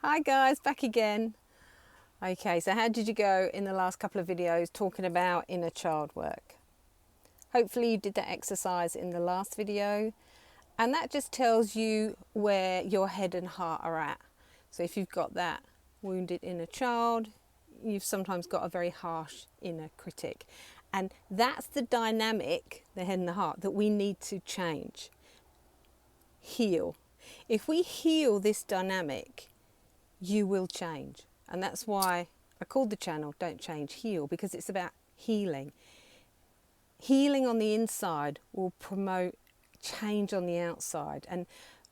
Hi guys, back again. Okay, so how did you go in the last couple of videos talking about inner child work? Hopefully you did that exercise in the last video, and that just tells you where your head and heart are at. So if you've got that wounded inner child, you've sometimes got a very harsh inner critic. And that's the dynamic, the head and the heart, that we need to change, heal. If we heal this dynamic, you will change. And that's why I called the channel Don't Change, Heal, because it's about healing. Healing on the inside will promote change on the outside. And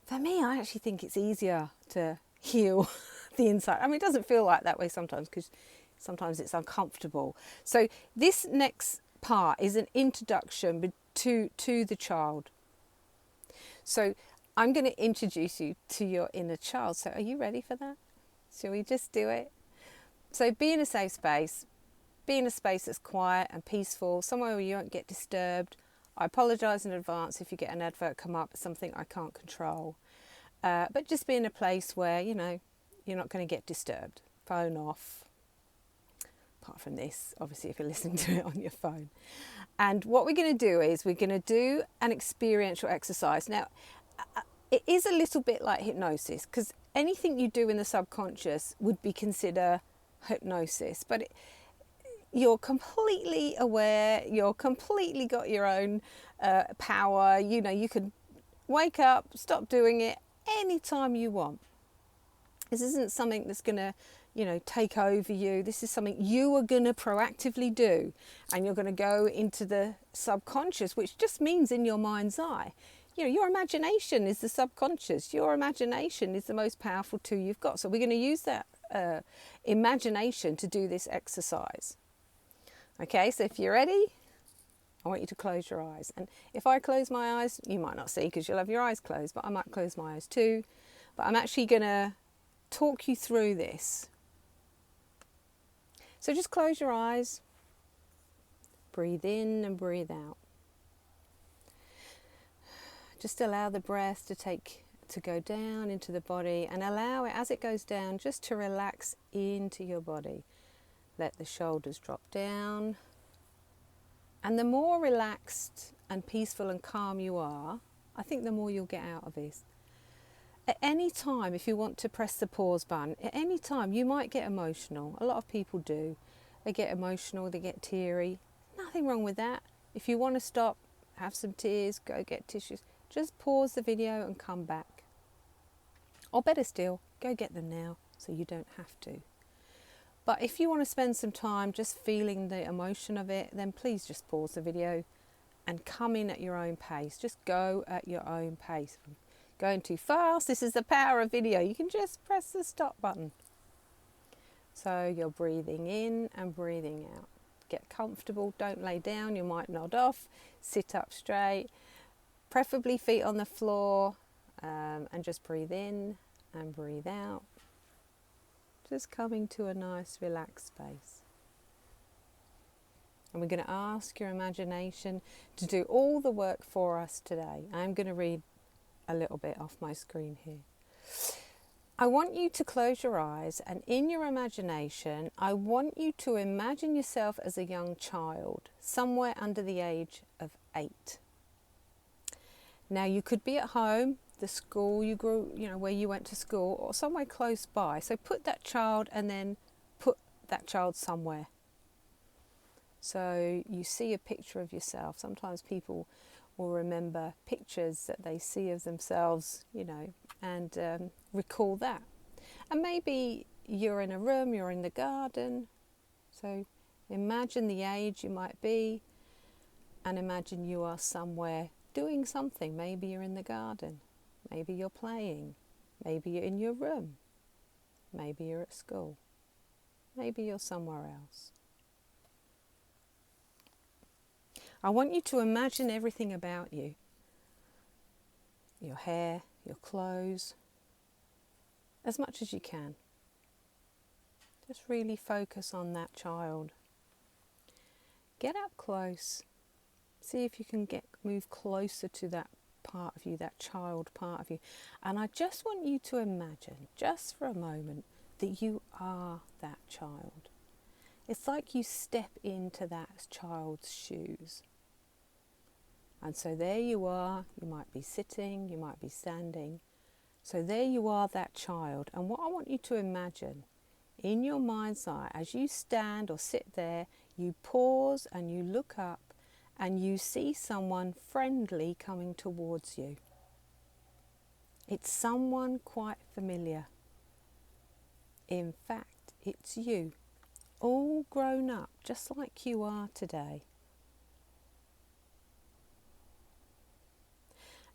for me, I actually think it's easier to heal the inside. I mean, it doesn't feel like that way sometimes because sometimes it's uncomfortable. So this next part is an introduction to the child. So I'm going to introduce you to your inner child. So are you ready for that? Shall we just do it? So be in a safe space. Be in a space that's quiet and peaceful, somewhere where you won't get disturbed. I apologise in advance if you get an advert come up, something I can't control. But just be in a place where, you know, you're not going to get disturbed. Phone off. Apart from this, obviously, if you're listening to it on your phone. And what we're going to do is we're going to do an experiential exercise. Now, it is a little bit like hypnosis because anything you do in the subconscious would be considered hypnosis, but you're completely aware, you're completely got your own power. You know, you could wake up, stop doing it anytime you want. This isn't something that's going to, you know, take over you. This is something you are going to proactively do, and you're going to go into the subconscious, which just means in your mind's eye. You know, your imagination is the subconscious. Your imagination is the most powerful tool you've got. So we're going to use that imagination to do this exercise. Okay, so if you're ready, I want you to close your eyes. And if I close my eyes, you might not see because you'll have your eyes closed, but I might close my eyes too. But I'm actually going to talk you through this. So just close your eyes, breathe in and breathe out. Just allow the breath to go down into the body, and allow it, as it goes down, just to relax into your body. Let the shoulders drop down. And the more relaxed and peaceful and calm you are, I think the more you'll get out of this. At any time, if you want to press the pause button, at any time you might get emotional. A lot of people do. They get emotional, they get teary. Nothing wrong with that. If you want to stop, have some tears, go get tissues. Just pause the video and come back. Or better still, go get them now so you don't have to. But if you want to spend some time just feeling the emotion of it, then please just pause the video and come in at your own pace. Just go at your own pace. If I'm going too fast, this is the power of video. You can just press the stop button. So you're breathing in and breathing out. Get comfortable, don't lay down, you might nod off, sit up straight. Preferably feet on the floor, and just breathe in and breathe out. Just coming to a nice relaxed space. And we're going to ask your imagination to do all the work for us today. I'm going to read a little bit off my screen here. I want you to close your eyes, and in your imagination, I want you to imagine yourself as a young child, somewhere under the age of 8. Now, you could be at home, the school you grew, you know, where you went to school, or somewhere close by. So put that child and then put that child somewhere. So you see a picture of yourself. Sometimes people will remember pictures that they see of themselves, you know, and recall that. And maybe you're in a room, you're in the garden. So imagine the age you might be, and imagine you are somewhere doing something. Maybe you're in the garden, maybe you're playing, maybe you're in your room, maybe you're at school, maybe you're somewhere else. I want you to imagine everything about you. Your hair, your clothes, as much as you can. Just really focus on that child. Get up close. See if you can move closer to that part of you, that child part of you. And I just want you to imagine, just for a moment, that you are that child. It's like you step into that child's shoes. And so there you are, you might be sitting, you might be standing. So there you are, that child. And what I want you to imagine, in your mind's eye, as you stand or sit there, you pause and you look up and you see someone friendly coming towards you. It's someone quite familiar. In fact, it's you, all grown up, just like you are today.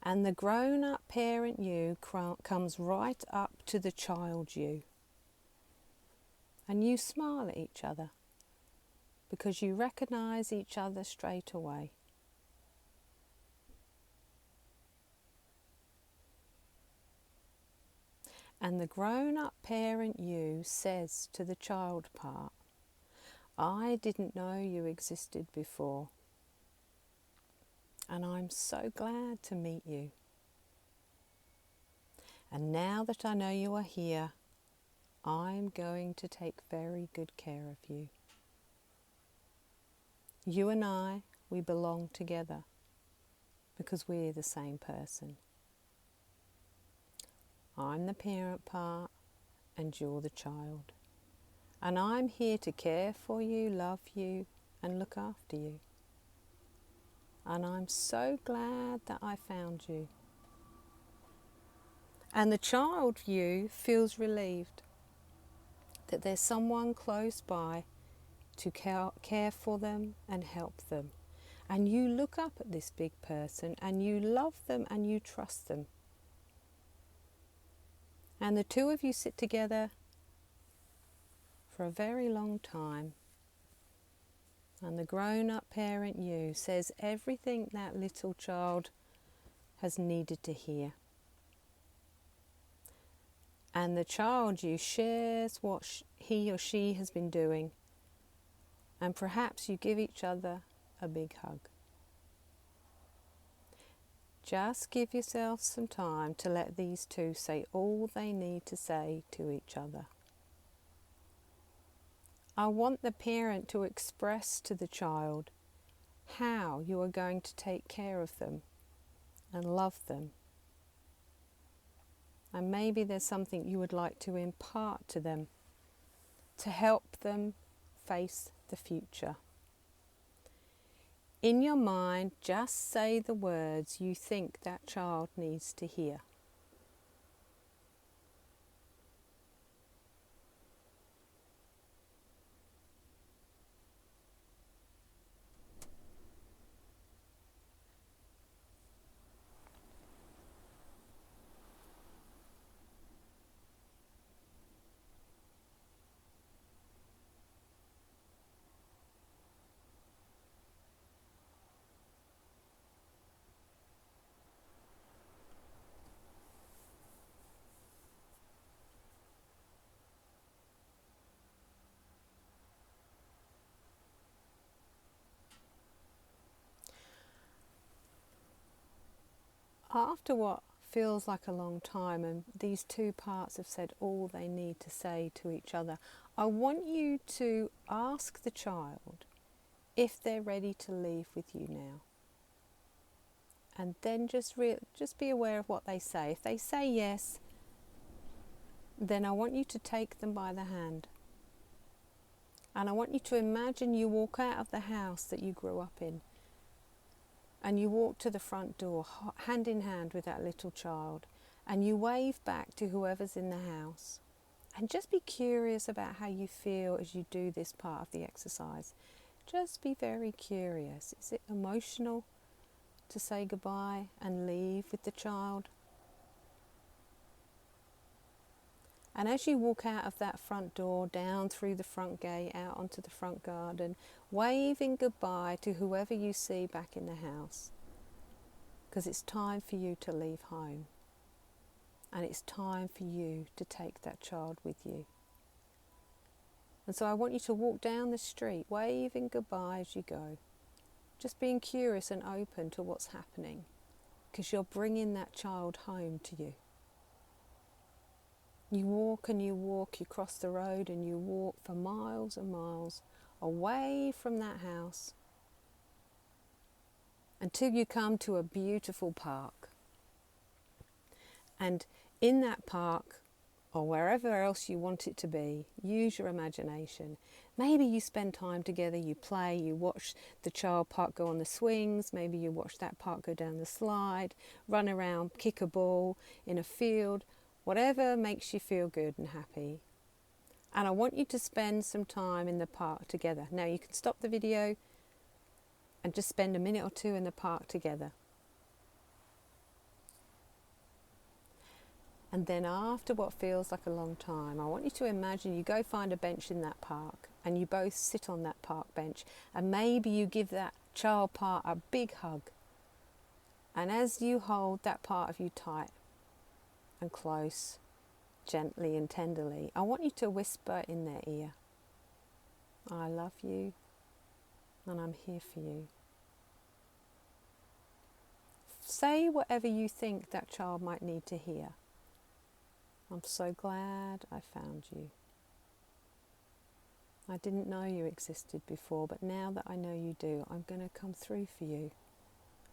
And the grown-up parent you comes right up to the child you. And you smile at each other because you recognise each other straight away. And the grown-up parent you says to the child part, I didn't know you existed before. And I'm so glad to meet you. And now that I know you are here, I'm going to take very good care of you. You and I, we belong together because we're the same person. I'm the parent part and you're the child. And I'm here to care for you, love you, and look after you. And I'm so glad that I found you. And the child you feels relieved that there's someone close by to care for them and help them. And you look up at this big person and you love them and you trust them. And the two of you sit together for a very long time. And the grown-up parent you says everything that little child has needed to hear. And the child you shares what he or she has been doing. And perhaps you give each other a big hug. Just give yourself some time to let these two say all they need to say to each other. I want the parent to express to the child how you are going to take care of them and love them. And maybe there's something you would like to impart to them to help them face the future. In your mind, just say the words you think that child needs to hear. After what feels like a long time and these two parts have said all they need to say to each other, I want you to ask the child if they're ready to leave with you now. And then just be aware of what they say. If they say yes, then I want you to take them by the hand. And I want you to imagine you walk out of the house that you grew up in. And you walk to the front door, hand in hand with that little child. And you wave back to whoever's in the house. And just be curious about how you feel as you do this part of the exercise. Just be very curious. Is it emotional to say goodbye and leave with the child? And as you walk out of that front door, down through the front gate, out onto the front garden, waving goodbye to whoever you see back in the house. Because it's time for you to leave home. And it's time for you to take that child with you. And so I want you to walk down the street, waving goodbye as you go. Just being curious and open to what's happening. because you're bringing that child home to you. You walk and you walk, you cross the road and you walk for miles and miles away from that house until you come to a beautiful park. And in that park, or wherever else you want it to be, use your imagination. Maybe you spend time together, you play, you watch the child park go on the swings, maybe you watch that park go down the slide, run around, kick a ball in a field, whatever makes you feel good and happy. And I want you to spend some time in the park together. Now you can stop the video and just spend a minute or two in the park together. And then after what feels like a long time, I want you to imagine you go find a bench in that park and you both sit on that park bench, and maybe you give that child part a big hug. And as you hold that part of you tight and close, gently and tenderly, I want you to whisper in their ear, I love you and I'm here for you. Say whatever you think that child might need to hear. I'm so glad I found you. I didn't know you existed before, but now that I know you do, I'm going to come through for you.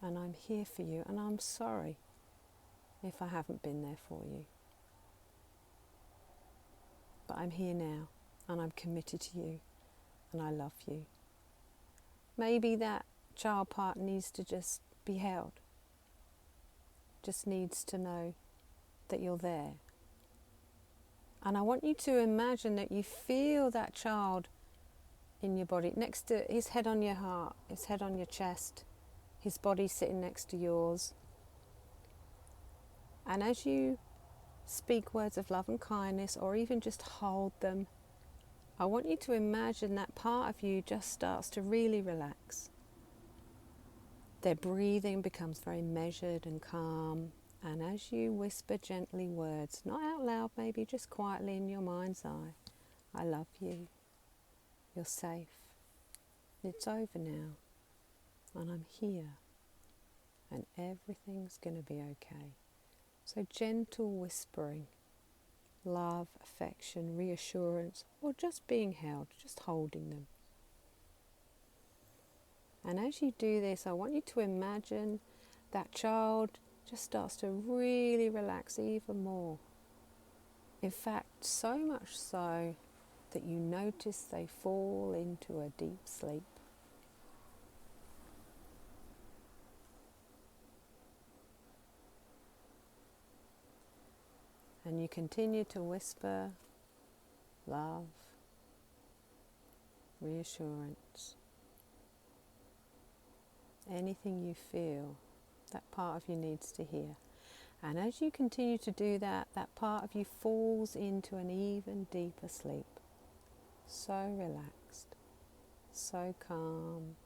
And I'm here for you, and I'm sorry if I haven't been there for you. But I'm here now, and I'm committed to you, and I love you. Maybe that child part needs to just be held. Just needs to know that you're there. And I want you to imagine that you feel that child in your body, next to his head on your heart, his head on your chest, his body sitting next to yours. And as you speak words of love and kindness, or even just hold them, I want you to imagine that part of you just starts to really relax. Their breathing becomes very measured and calm. And as you whisper gently words, not out loud, maybe just quietly in your mind's eye, I love you, you're safe, it's over now, and I'm here, and everything's going to be okay. So gentle whispering, love, affection, reassurance, or just being held, just holding them. And as you do this, I want you to imagine that child just starts to really relax even more. In fact, so much so that you notice they fall into a deep sleep. And you continue to whisper love, reassurance, anything you feel that part of you needs to hear. And as you continue to do that, that part of you falls into an even deeper sleep. So relaxed, so calm.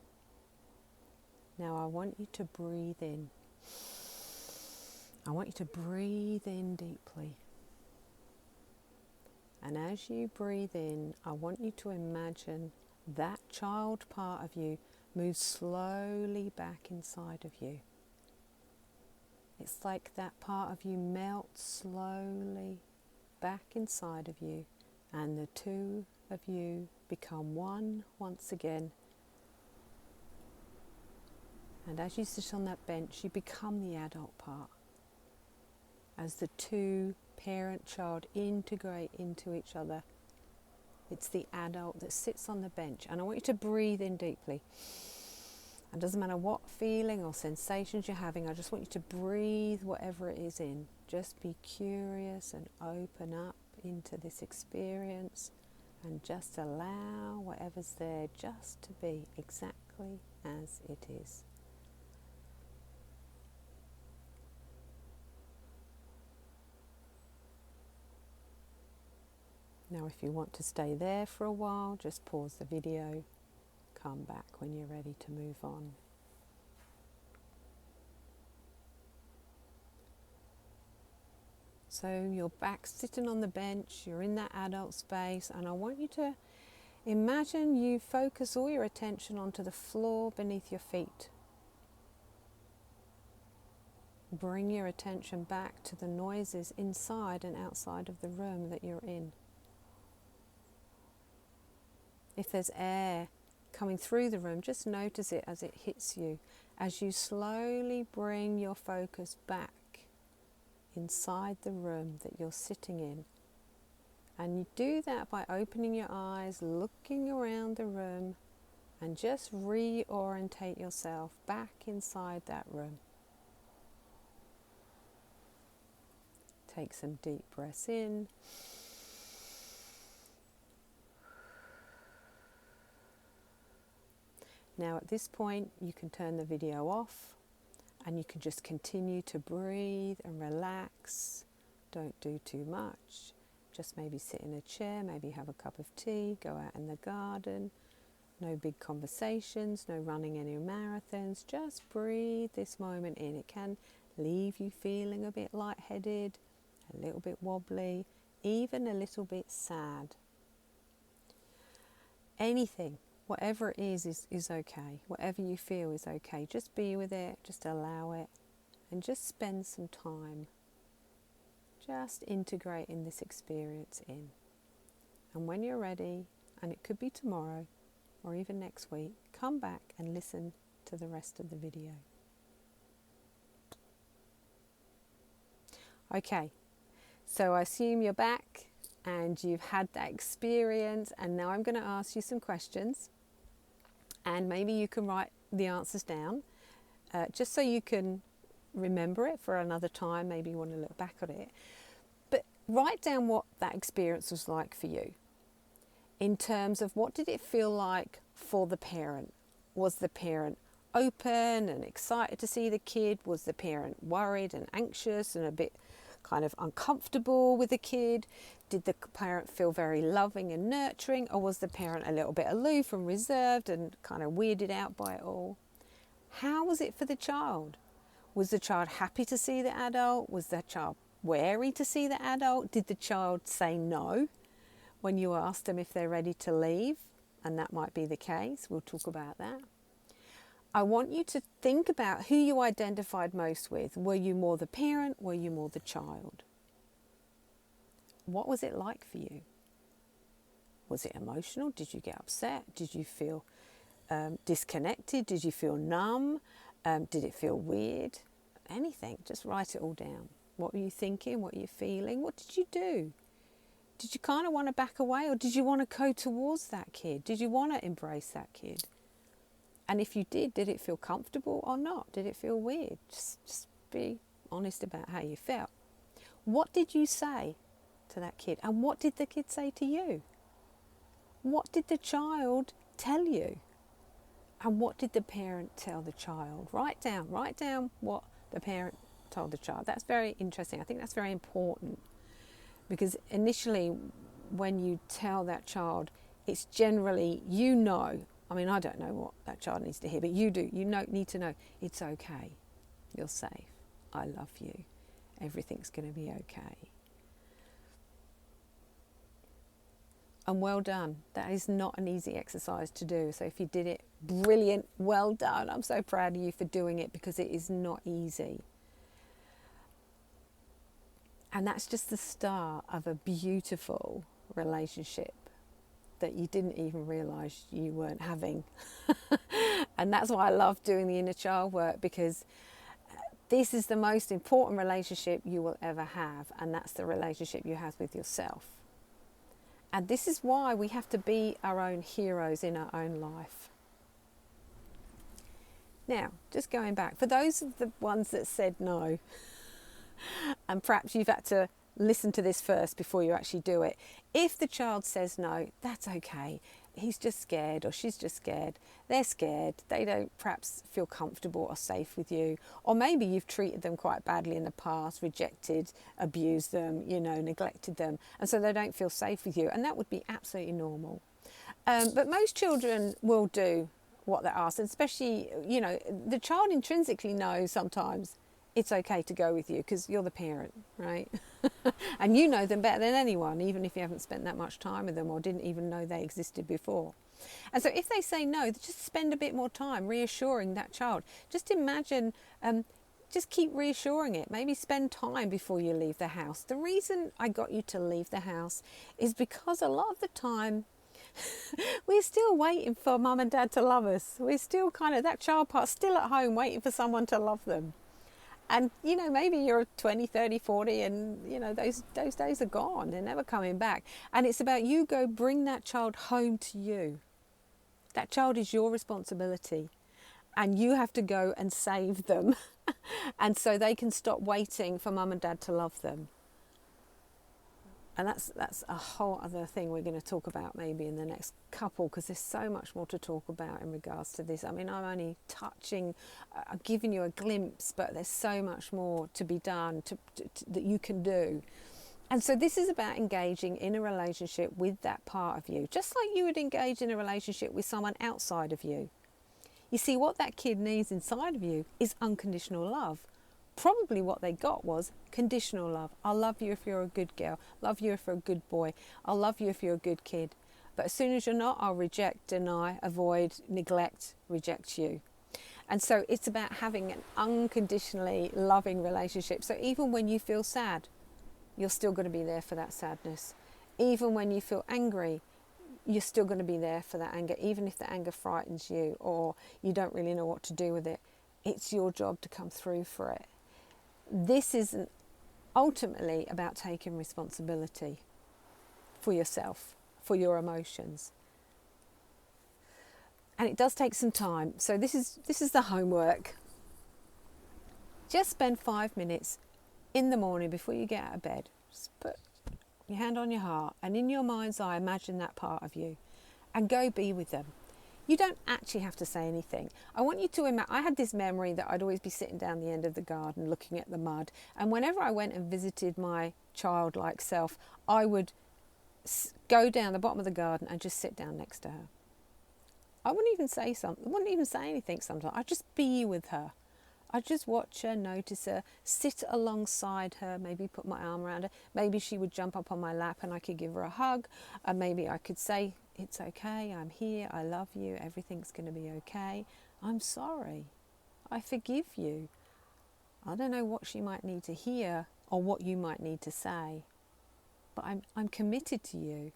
Now I want you to breathe in. I want you to breathe in deeply. And as you breathe in, I want you to imagine that child part of you moves slowly back inside of you. It's like that part of you melts slowly back inside of you, and the two of you become one once again. And as you sit on that bench, you become the adult part. As the two parent-child integrate into each other, it's the adult that sits on the bench. And I want you to breathe in deeply. It doesn't matter what feeling or sensations you're having, I just want you to breathe whatever it is in. Just be curious and open up into this experience, and just allow whatever's there just to be exactly as it is. Now if you want to stay there for a while, just pause the video, come back when you're ready to move on. So you're back sitting on the bench, you're in that adult space, and I want you to imagine you focus all your attention onto the floor beneath your feet. Bring your attention back to the noises inside and outside of the room that you're in. If there's air coming through the room, just notice it as it hits you, as you slowly bring your focus back inside the room that you're sitting in. And you do that by opening your eyes, looking around the room, and just reorientate yourself back inside that room. Take some deep breaths in. Now at this point you can turn the video off and you can just continue to breathe and relax. Don't do too much. Just maybe sit in a chair, maybe have a cup of tea, go out in the garden. No big conversations, no running any marathons. Just breathe this moment in. It can leave you feeling a bit lightheaded, a little bit wobbly, even a little bit sad. Anything, whatever it is okay. Whatever you feel is okay. Just be with it, just allow it, and just spend some time just integrating this experience in. And when you're ready, and it could be tomorrow or even next week, come back and listen to the rest of the video. Okay, so I assume you're back and you've had that experience, and now I'm going to ask you some questions, and maybe you can write the answers down just so you can remember it for another time. Maybe you want to look back at it, but write down what that experience was like for you in terms of what did it feel like for the parent. Was the parent open and excited to see the kid? Was the parent worried and anxious and a bit kind of uncomfortable with the kid? Did the parent feel very loving and nurturing, or was the parent a little bit aloof and reserved and kind of weirded out by it all? How was it for the child? Was the child happy to see the adult? Was the child wary to see the adult? Did the child say no when you asked them if they're ready to leave? And that might be the case. We'll talk about that. I want you to think about who you identified most with. Were you more the parent? Were you more the child? What was it like for you? Was it emotional? Did you get upset? Did you feel disconnected? Did you feel numb? Did it feel weird? Anything. Just write it all down. What were you thinking? What were you feeling? What did you do? Did you kind of want to back away, or did you want to go towards that kid? Did you want to embrace that kid? And if you did it feel comfortable or not? Did it feel weird? Just be honest about how you felt. What did you say to that kid? And what did the kid say to you? What did the child tell you? And what did the parent tell the child? Write down what the parent told the child. That's very interesting. I think that's very important, because initially when you tell that child, it's generally, I mean, I don't know what that child needs to hear, but you do. You need to know it's okay. You're safe. I love you. Everything's going to be okay. And well done. That is not an easy exercise to do. So if you did it, brilliant. Well done. I'm so proud of you for doing it, because it is not easy. And that's just the start of a beautiful relationship that you didn't even realise you weren't having. And that's why I love doing the inner child work, because this is the most important relationship you will ever have, and that's the relationship you have with yourself. And this is why we have to be our own heroes in our own life. Now, just going back, for those of the ones that said no, and perhaps you've had to listen to this first before you actually do it. If the child says no, that's okay. He's just scared, or she's just scared. They're scared. They don't perhaps feel comfortable or safe with you. Or maybe you've treated them quite badly in the past, rejected, abused them, neglected them. And so they don't feel safe with you. And that would be absolutely normal. But most children will do what they're asked. And especially, the child intrinsically knows sometimes it's okay to go with you because you're the parent, right? And you know them better than anyone, even if you haven't spent that much time with them or didn't even know they existed before. And so if they say no, just spend a bit more time reassuring that child. Just imagine just keep reassuring it. Maybe spend time before you leave the house. The reason I got you to leave the house is because a lot of the time we're still waiting for mum and dad to love us. We're still kind of, that child part's still at home waiting for someone to love them. And, you know, maybe you're 20, 30, 40 and, you know, those days are gone. They're never coming back. And it's about you go bring that child home to you. That child is your responsibility. And you have to go and save them. And so they can stop waiting for mum and dad to love them. And that's a whole other thing we're going to talk about maybe in the next couple, because there's so much more to talk about in regards to this. I mean, I'm only touching, I'm giving you a glimpse, but there's so much more to be done that you can do. And so this is about engaging in a relationship with that part of you, just like you would engage in a relationship with someone outside of you. You see, what that kid needs inside of you is unconditional love. Probably what they got was conditional love. I'll love you if you're a good girl. Love you if you're a good boy. I'll love you if you're a good kid. But as soon as you're not, I'll reject, deny, avoid, neglect, reject you. And so it's about having an unconditionally loving relationship. So even when you feel sad, you're still going to be there for that sadness. Even when you feel angry, you're still going to be there for that anger. Even if the anger frightens you or you don't really know what to do with it, it's your job to come through for it. This isn't ultimately about taking responsibility for yourself, for your emotions. And it does take some time. So this is the homework. Just spend 5 minutes in the morning before you get out of bed. Just put your hand on your heart and in your mind's eye imagine that part of you and go be with them. You don't actually have to say anything. I want you to imagine, I had this memory that I'd always be sitting down the end of the garden looking at the mud. And whenever I went and visited my childlike self, I would go down the bottom of the garden and just sit down next to her. I wouldn't even say something, wouldn't even say anything sometimes. I'd just be with her. I'd just watch her, notice her, sit alongside her, maybe put my arm around her. Maybe she would jump up on my lap and I could give her a hug. And maybe I could say, it's okay, I'm here, I love you, everything's going to be okay. I'm sorry, I forgive you. I don't know what she might need to hear or what you might need to say, but I'm committed to you.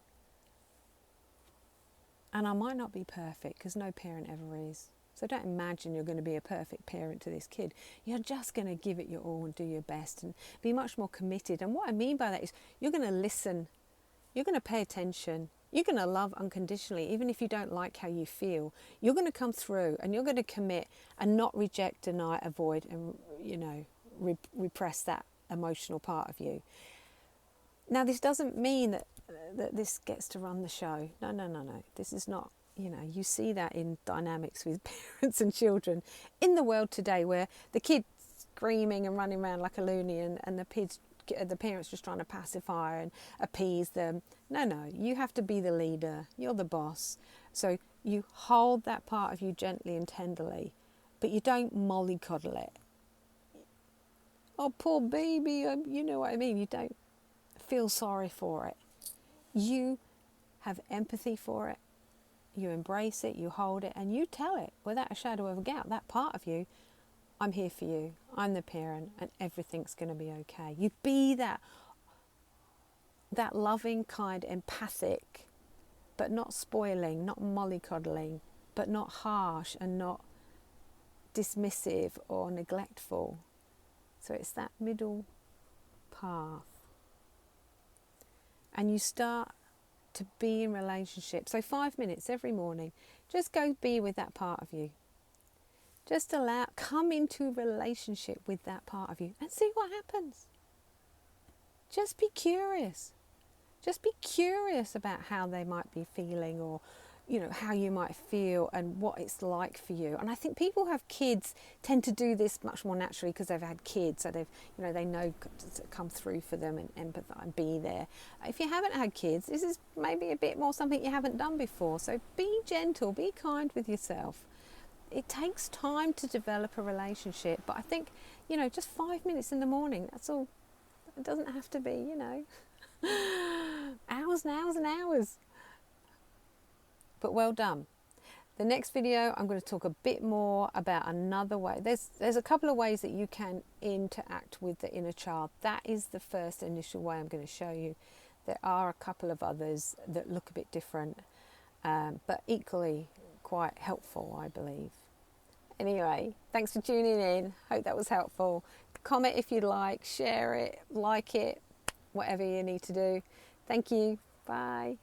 And I might not be perfect, because no parent ever is. So don't imagine you're going to be a perfect parent to this kid. You're just going to give it your all and do your best and be much more committed. And what I mean by that is you're going to listen, you're going to pay attention, you're going to love unconditionally, even if you don't like how you feel. You're going to come through and you're going to commit and not reject, deny, avoid, and, you know, repress that emotional part of you. Now, this doesn't mean that this gets to run the show. No. This is not, you know, you see that in dynamics with parents and children in the world today, where the kid's screaming and running around like a loony and the parents just trying to pacify and appease them. No, you have to be the leader. You're the boss. So you hold that part of you gently and tenderly, but you don't mollycoddle it. Oh, poor baby, you know what I mean. You don't feel sorry for it. You have empathy for it. You embrace it, you hold it, and you tell it without a shadow of a doubt, that part of you, I'm here for you. I'm the parent and everything's going to be okay. You be that loving, kind, empathic, but not spoiling, not mollycoddling, but not harsh and not dismissive or neglectful. So it's that middle path. And you start to be in relationship. So 5 minutes every morning, just go be with that part of you. Just come into relationship with that part of you and see what happens. Just be curious. Just be curious about how they might be feeling, or, you know, how you might feel and what it's like for you. And I think people who have kids tend to do this much more naturally because they've had kids. So they know to come through for them and empathise and be there. If you haven't had kids, this is maybe a bit more something you haven't done before. So be gentle, be kind with yourself. It takes time to develop a relationship, but I think, you know, just 5 minutes in the morning, that's all. It doesn't have to be, you know, hours and hours and hours. But well done. The next video, I'm going to talk a bit more about another way. There's a couple of ways that you can interact with the inner child. That is the first initial way I'm going to show you. There are a couple of others that look a bit different, but equally quite helpful, I believe. Anyway, thanks for tuning in. Hope that was helpful. Comment if you'd like, share it, like it, whatever you need to do. Thank you. Bye.